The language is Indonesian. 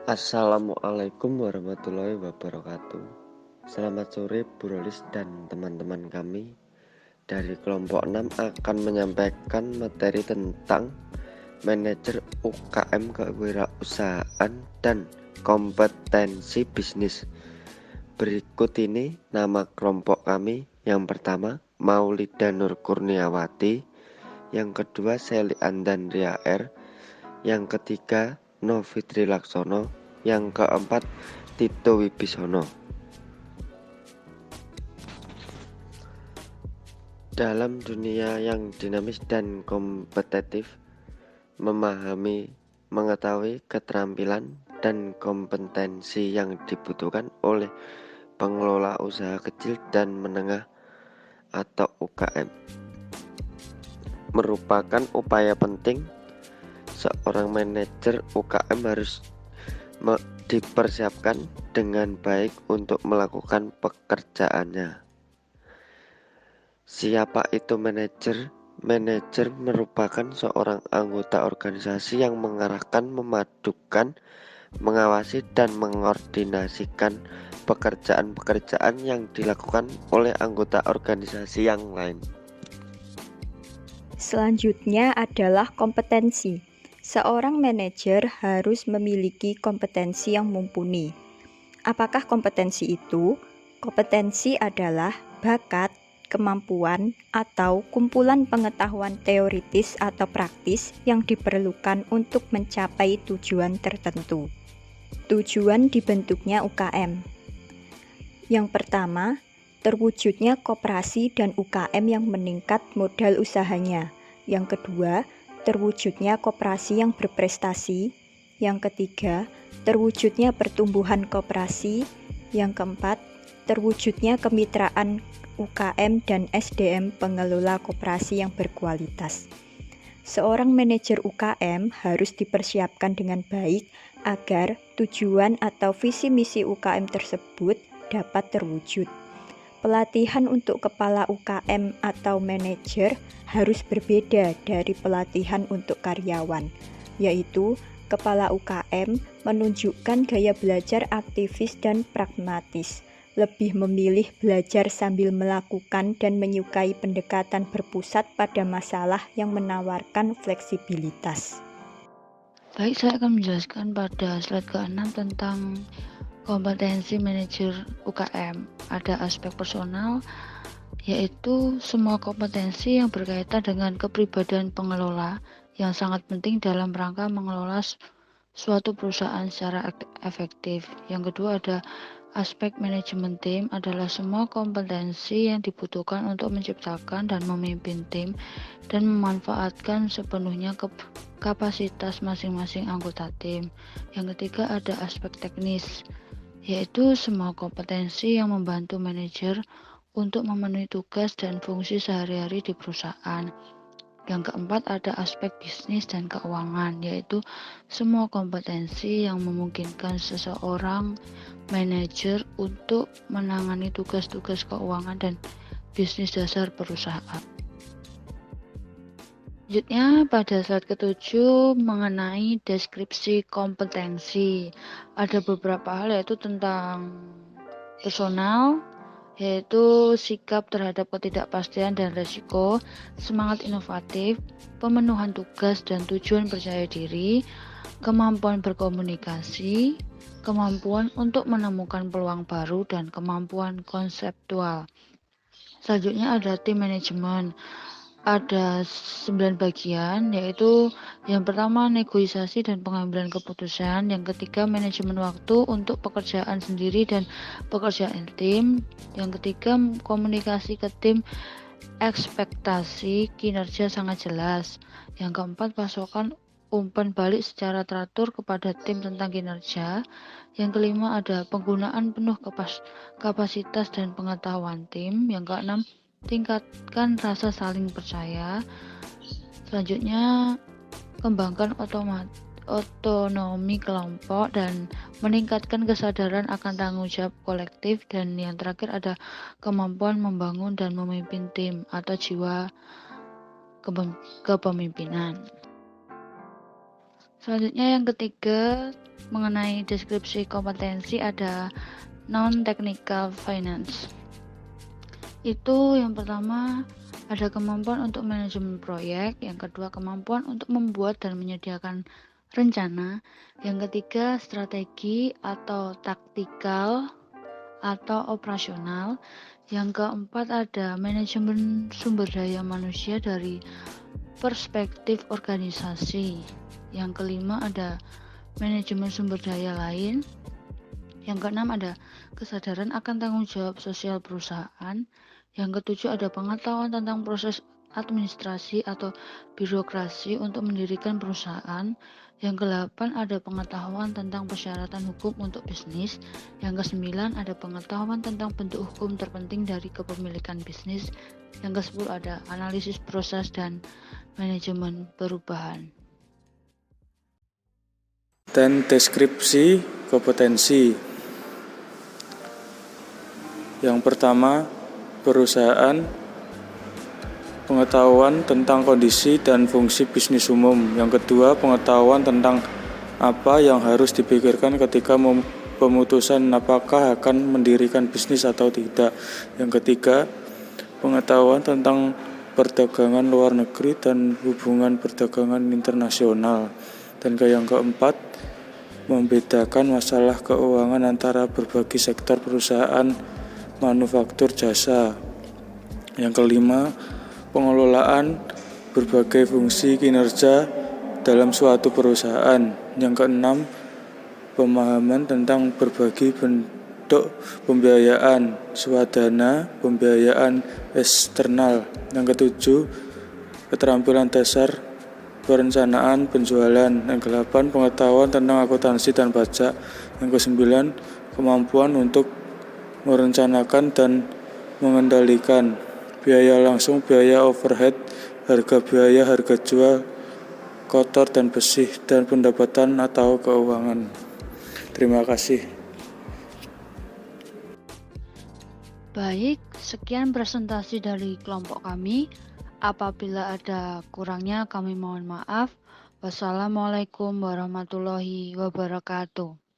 Assalamualaikum warahmatullahi wabarakatuh. Selamat sore Brolis dan teman-teman kami. Dari kelompok 6 akan menyampaikan materi tentang manajer UKM kewirausahaan dan kompetensi bisnis. Berikut ini nama kelompok kami. Yang pertama Maulida Nur Kurniawati, yang kedua Seli Andandria R, yang ketiga Novitri Laksono, yang keempat Tito Wibisono. Dalam dunia yang dinamis dan kompetitif, memahami, mengetahui keterampilan dan kompetensi yang dibutuhkan oleh pengelola usaha kecil dan menengah atau UKM merupakan upaya penting. Seorang manajer UKM harus dipersiapkan dengan baik untuk melakukan pekerjaannya. Siapa itu manajer? Manajer merupakan seorang anggota organisasi yang mengarahkan, memadukan, mengawasi, dan mengordinasikan pekerjaan-pekerjaan yang dilakukan oleh anggota organisasi yang lain. Selanjutnya adalah kompetensi. Seorang manajer harus memiliki kompetensi yang mumpuni. Apakah kompetensi itu? Kompetensi adalah bakat, kemampuan, atau kumpulan pengetahuan teoritis atau praktis yang diperlukan untuk mencapai tujuan tertentu. Tujuan dibentuknya UKM. Yang pertama, terwujudnya koperasi dan UKM yang meningkat modal usahanya. Yang kedua, terwujudnya koperasi yang berprestasi. Yang ketiga, terwujudnya pertumbuhan koperasi. Yang keempat, terwujudnya kemitraan UKM dan SDM pengelola koperasi yang berkualitas. Seorang manajer UKM harus dipersiapkan dengan baik agar tujuan atau visi misi UKM tersebut dapat terwujud. Pelatihan untuk kepala UKM atau manajer harus berbeda dari pelatihan untuk karyawan, yaitu kepala UKM menunjukkan gaya belajar aktivis dan pragmatis, lebih memilih belajar sambil melakukan dan menyukai pendekatan berpusat pada masalah yang menawarkan fleksibilitas. Baik, saya akan menjelaskan pada slide ke-6 tentang kompetensi manajer UKM. Ada aspek personal, yaitu semua kompetensi yang berkaitan dengan kepribadian pengelola yang sangat penting dalam rangka mengelola suatu perusahaan secara efektif. Yang kedua ada aspek manajemen tim, adalah semua kompetensi yang dibutuhkan untuk menciptakan dan memimpin tim dan memanfaatkan sepenuhnya kapasitas masing-masing anggota tim. Yang ketiga ada aspek teknis, yaitu semua kompetensi yang membantu manajer untuk memenuhi tugas dan fungsi sehari-hari di perusahaan. Yang keempat ada aspek bisnis dan keuangan, yaitu semua kompetensi yang memungkinkan seseorang manajer untuk menangani tugas-tugas keuangan dan bisnis dasar perusahaan. Selanjutnya pada slide ke-7 mengenai deskripsi kompetensi. Ada beberapa hal yaitu tentang personal, yaitu sikap terhadap ketidakpastian dan resiko, semangat inovatif, pemenuhan tugas dan tujuan percaya diri, kemampuan berkomunikasi, kemampuan untuk menemukan peluang baru, dan kemampuan konseptual. Selanjutnya ada tim manajemen. Ada 9 bagian, yaitu yang pertama negosiasi dan pengambilan keputusan, yang ketiga manajemen waktu untuk pekerjaan sendiri dan pekerjaan tim, yang ketiga komunikasi ke tim, ekspektasi kinerja sangat jelas, yang keempat pasokan umpan balik secara teratur kepada tim tentang kinerja, yang kelima ada penggunaan penuh kapasitas dan pengetahuan tim, yang keenam tingkatkan rasa saling percaya. Selanjutnya kembangkan otonomi kelompok dan meningkatkan kesadaran akan tanggung jawab kolektif, dan yang terakhir ada kemampuan membangun dan memimpin tim atau jiwa kepemimpinan. Selanjutnya yang ketiga, mengenai deskripsi kompetensi ada non-technical finance. Itu yang pertama ada kemampuan untuk manajemen proyek, yang kedua kemampuan untuk membuat dan menyediakan rencana, yang ketiga strategi atau taktikal atau operasional, yang keempat ada manajemen sumber daya manusia dari perspektif organisasi, yang kelima ada manajemen sumber daya lain, yang keenam ada kesadaran akan tanggung jawab sosial perusahaan, yang ketujuh ada pengetahuan tentang proses administrasi atau birokrasi untuk mendirikan perusahaan, yang kedelapan ada pengetahuan tentang persyaratan hukum untuk bisnis, yang kesembilan ada pengetahuan tentang bentuk hukum terpenting dari kepemilikan bisnis, yang kesepuluh ada analisis proses dan manajemen perubahan. Dan deskripsi kompetensi. Yang pertama, perusahaan, pengetahuan tentang kondisi dan fungsi bisnis umum. Yang kedua, pengetahuan tentang apa yang harus dipikirkan ketika pemutusan apakah akan mendirikan bisnis atau tidak. Yang ketiga, pengetahuan tentang perdagangan luar negeri dan hubungan perdagangan internasional. Dan yang keempat, membedakan masalah keuangan antara berbagai sektor perusahaan, manufaktur, jasa. Yang kelima, pengelolaan berbagai fungsi kinerja dalam suatu perusahaan. Yang keenam, pemahaman tentang berbagai bentuk pembiayaan, swadana, pembiayaan eksternal. Yang ketujuh, keterampilan dasar perencanaan penjualan. Yang ke-8, pengetahuan tentang akuntansi dan pajak. Yang ke-9, kemampuan untuk merencanakan dan mengendalikan biaya langsung, biaya overhead, harga biaya, harga jual, kotor dan bersih, dan pendapatan atau keuangan. Terima kasih. Baik, sekian presentasi dari kelompok kami. Apabila ada kurangnya kami mohon maaf. Wassalamualaikum warahmatullahi wabarakatuh.